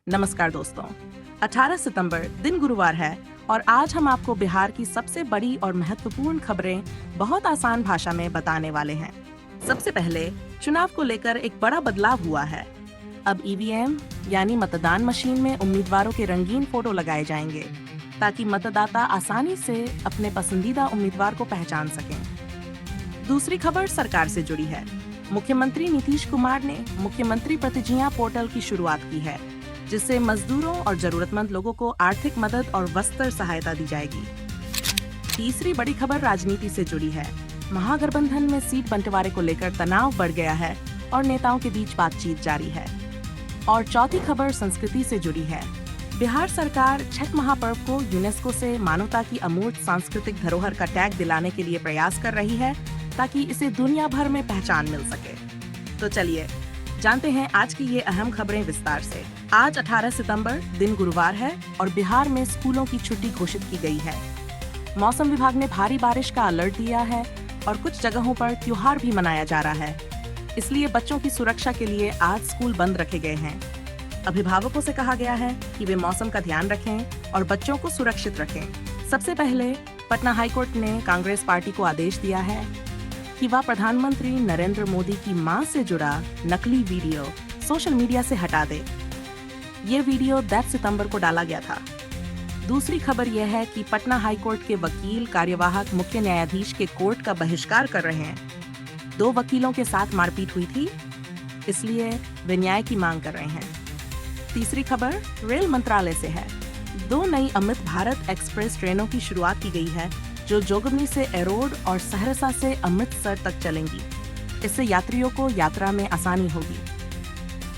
नमस्कार दोस्तों, 18 सितंबर दिन गुरुवार है और आज हम आपको बिहार की सबसे बड़ी और महत्वपूर्ण खबरें बहुत आसान भाषा में बताने वाले हैं। सबसे पहले चुनाव को लेकर एक बड़ा बदलाव हुआ है। अब ईवीएम यानी मतदान मशीन में उम्मीदवारों के रंगीन फोटो लगाए जाएंगे ताकि मतदाता आसानी से अपने पसंदीदा उम्मीदवार को पहचान सकें। दूसरी खबर सरकार से जुड़ी है। मुख्यमंत्री नीतीश कुमार ने मुख्यमंत्री प्रतिज्ञा पोर्टल की शुरुआत की है, जिससे मजदूरों और जरूरतमंद लोगों को आर्थिक मदद और वस्त्र सहायता दी जाएगी। तीसरी बड़ी खबर राजनीति से जुड़ी है। महागठबंधन में सीट बंटवारे को लेकर तनाव बढ़ गया है और नेताओं के बीच बातचीत जारी है। और चौथी खबर संस्कृति से जुड़ी है। बिहार सरकार छठ महापर्व को यूनेस्को से मानवता की अमूर्त सांस्कृतिक धरोहर का टैग दिलाने के लिए प्रयास कर रही है ताकि इसे दुनिया भर में पहचान मिल सके। तो चलिए जानते हैं आज की ये अहम खबरें विस्तार से। आज 18 सितंबर दिन गुरुवार है और बिहार में स्कूलों की छुट्टी घोषित की गई है। मौसम विभाग ने भारी बारिश का अलर्ट दिया है और कुछ जगहों पर त्योहार भी मनाया जा रहा है, इसलिए बच्चों की सुरक्षा के लिए आज स्कूल बंद रखे गए हैं। अभिभावकों से कहा गया है कि वे मौसम का ध्यान रखें और बच्चों को सुरक्षित रखें। सबसे पहले पटना हाईकोर्ट ने कांग्रेस पार्टी को आदेश दिया है कि वह प्रधानमंत्री नरेंद्र मोदी की मां से जुड़ा नकली वीडियो सोशल मीडिया से हटा दे। ये वीडियो 10 सितंबर को डाला गया था। दूसरी खबर यह है कि पटना हाईकोर्ट के वकील कार्यवाहक मुख्य न्यायाधीश के कोर्ट का बहिष्कार कर रहे हैं। 2 वकीलों के साथ मारपीट हुई थी, इसलिए वे न्याय की मांग कर रहे हैं। तीसरी खबर रेल मंत्रालय से है। 2 नई अमृत भारत एक्सप्रेस ट्रेनों की शुरुआत की गई है, जो जोगबनी से एरोड और सहरसा से अमृतसर तक चलेंगी। इससे यात्रियों को यात्रा में आसानी होगी।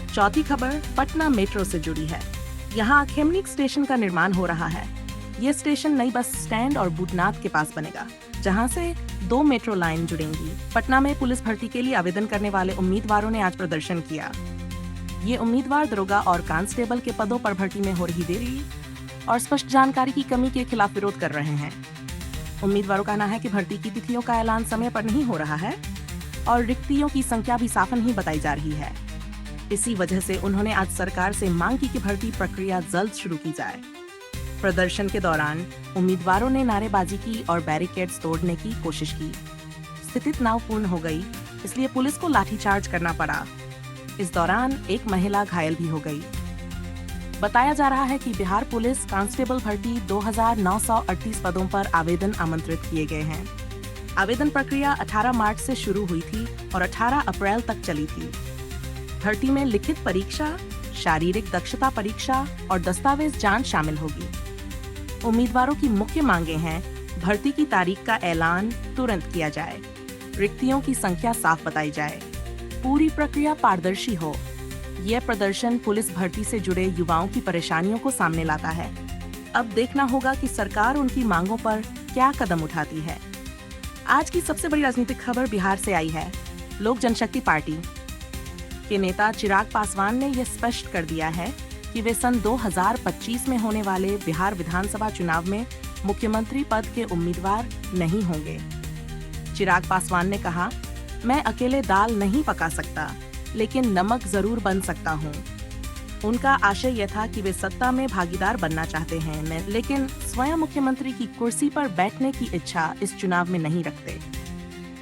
चौथी खबर पटना मेट्रो से जुड़ी है। यहाँ खेमनीक स्टेशन का निर्माण हो रहा है। ये स्टेशन नई बस स्टैंड और बूटनाथ के पास बनेगा, जहाँ से 2 मेट्रो लाइन जुड़ेंगी। पटना में पुलिस भर्ती के लिए आवेदन करने वाले उम्मीदवारों ने आज प्रदर्शन किया। ये उम्मीदवार दरोगा और कांस्टेबल के पदों पर भर्ती में हो रही देरी और स्पष्ट जानकारी की कमी के खिलाफ विरोध कर रहे हैं। उम्मीदवारों का कहना है कि भर्ती की तिथियों का ऐलान समय पर नहीं हो रहा है और रिक्तियों की संख्या भी साफ नहीं बताई जा रही है। इसी वजह से उन्होंने आज सरकार से मांग की कि भर्ती प्रक्रिया जल्द शुरू की जाए। प्रदर्शन के दौरान उम्मीदवारों ने नारेबाजी की और बैरिकेड्स तोड़ने की कोशिश की। स्थिति तनावपूर्ण हो गई, इसलिए पुलिस को लाठीचार्ज करना पड़ा। इस दौरान एक महिला घायल भी हो गई। बताया जा रहा है कि बिहार पुलिस कांस्टेबल भर्ती 2938 पदों पर आवेदन आमंत्रित किए गए हैं। आवेदन प्रक्रिया 18 मार्च से शुरू हुई थी और 18 अप्रैल तक चली थी। भर्ती में लिखित परीक्षा, शारीरिक दक्षता परीक्षा और दस्तावेज जांच शामिल होगी। उम्मीदवारों की मुख्य मांगें हैं भर्ती की तारीख का ऐलान तुरंत किया जाए, रिक्तियों की संख्या साफ बताई जाए, पूरी प्रक्रिया पारदर्शी हो। यह प्रदर्शन पुलिस भर्ती से जुड़े युवाओं की परेशानियों को सामने लाता है। अब देखना होगा कि सरकार उनकी मांगों पर क्या कदम उठाती है। आज की सबसे बड़ी राजनीतिक खबर बिहार से आई है। लोक जनशक्ति पार्टी के नेता चिराग पासवान ने यह स्पष्ट कर दिया है कि वे सन 2025 में होने वाले बिहार विधानसभा चुनाव में मुख्यमंत्री पद के उम्मीदवार नहीं होंगे। चिराग पासवान ने कहा, मैं अकेले दाल नहीं पका सकता, लेकिन नमक जरूर बन सकता हूँ। उनका आशय यह था कि वे सत्ता में भागीदार बनना चाहते हैं, लेकिन स्वयं मुख्यमंत्री की कुर्सी पर बैठने की इच्छा इस चुनाव में नहीं रखते।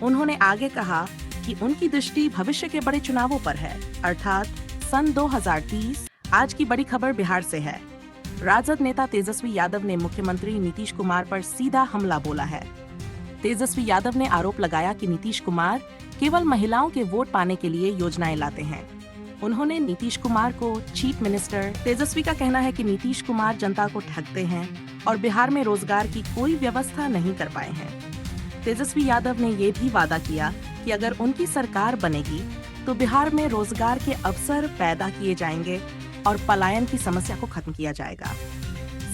उन्होंने आगे कहा कि उनकी दृष्टि भविष्य के बड़े चुनावों पर है, अर्थात सन 2030। आज की बड़ी खबर बिहार से है। राजद नेता तेजस्वी यादव ने मुख्यमंत्री नीतीश कुमार पर सीधा हमला बोला है। तेजस्वी यादव ने आरोप लगाया कि नीतीश कुमार केवल महिलाओं के वोट पाने के लिए योजनाएं लाते हैं। उन्होंने नीतीश कुमार को चीफ मिनिस्टर। तेजस्वी का कहना है कि नीतीश कुमार जनता को ठगते हैं और बिहार में रोजगार की कोई व्यवस्था नहीं कर पाए हैं। तेजस्वी यादव ने ये भी वादा किया कि अगर उनकी सरकार बनेगी तो बिहार में रोजगार के अवसर पैदा किए जाएंगे और पलायन की समस्या को खत्म किया जाएगा।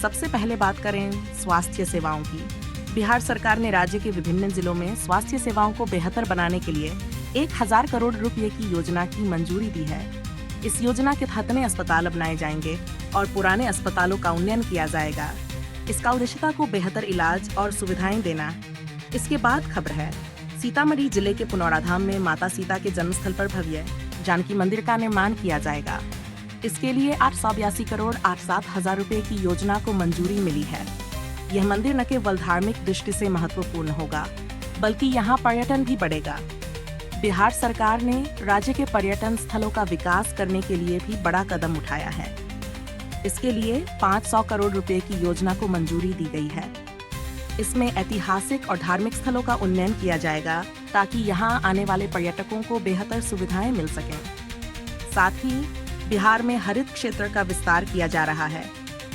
सबसे पहले बात करें स्वास्थ्य सेवाओं की। बिहार सरकार ने राज्य के विभिन्न जिलों में स्वास्थ्य सेवाओं को बेहतर बनाने के लिए 1000 करोड़ रुपए की योजना की मंजूरी दी है। इस योजना के तहत नए अस्पताल बनाए जाएंगे और पुराने अस्पतालों का उन्नयन किया जाएगा। इसका उद्देश्यता को बेहतर इलाज और सुविधाएं देना। इसके बाद खबर है सीतामढ़ी जिले के पुनौराधाम में माता सीता के जन्मस्थल पर भव्य जानकी मंदिर का निर्माण किया जाएगा। इसके लिए 882 करोड़ 87 रुपए की योजना को मंजूरी मिली है। यह मंदिर न केवल धार्मिक दृष्टि से महत्वपूर्ण होगा, बल्कि यहाँ पर्यटन भी बढ़ेगा। बिहार सरकार ने राज्य के पर्यटन स्थलों का विकास करने के लिए भी बड़ा कदम उठाया है। इसके लिए 500 करोड़ रुपए की योजना को मंजूरी दी गई है। इसमें ऐतिहासिक और धार्मिक स्थलों का उन्नयन किया जाएगा ताकि यहाँ आने वाले पर्यटकों को बेहतर सुविधाएं मिल सकें। साथ ही बिहार में हरित क्षेत्र का विस्तार किया जा रहा है।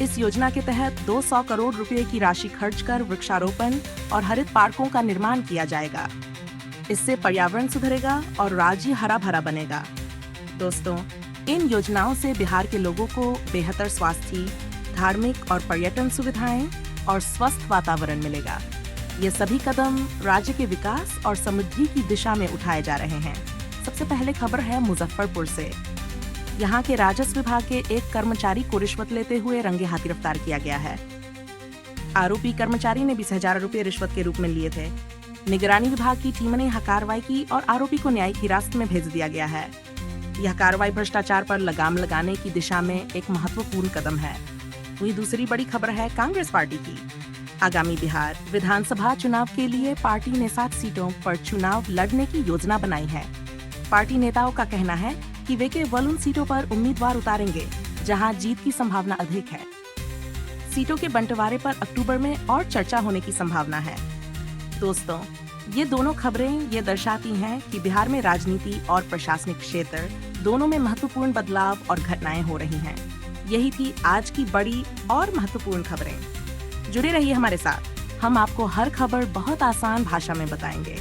इस योजना के तहत 200 करोड़ रुपए की राशि खर्च कर वृक्षारोपण और हरित पार्कों का निर्माण किया जाएगा। इससे पर्यावरण सुधरेगा और राज्य हरा भरा बनेगा। दोस्तों, इन योजनाओं से बिहार के लोगों को बेहतर स्वास्थ्य, धार्मिक और पर्यटन सुविधाएं और स्वस्थ वातावरण मिलेगा। ये सभी कदम राज्य के विकास और समृद्धि की दिशा में उठाए जा रहे हैं। सबसे पहले खबर है मुजफ्फरपुर से। यहाँ के राजस्व विभाग के एक कर्मचारी को रिश्वत लेते हुए रंगे हाथ गिरफ्तार किया गया है। आरोपी कर्मचारी ने 20,000 रुपए रिश्वत के रूप में लिए थे। निगरानी विभाग की टीम ने यह कार्रवाई की और आरोपी को न्यायिक हिरासत में भेज दिया गया है। यह कार्रवाई भ्रष्टाचार पर लगाम लगाने की दिशा में एक महत्वपूर्ण कदम है। वही दूसरी बड़ी खबर है कांग्रेस पार्टी की। आगामी बिहार विधानसभा चुनाव के लिए पार्टी ने 7 सीटों पर चुनाव लड़ने की योजना बनाई है। पार्टी नेताओं का कहना है कि वे केवल उन सीटों पर उम्मीदवार उतारेंगे जहां जीत की संभावना अधिक है। सीटों के बंटवारे पर अक्टूबर में और चर्चा होने की संभावना है। दोस्तों, ये दोनों खबरें ये दर्शाती हैं कि बिहार में राजनीति और प्रशासनिक क्षेत्र दोनों में महत्वपूर्ण बदलाव और घटनाएं हो रही हैं। यही थी आज की बड़ी और महत्वपूर्ण खबरें। जुड़े रहिए हमारे साथ, हम आपको हर खबर बहुत आसान भाषा में बताएंगे।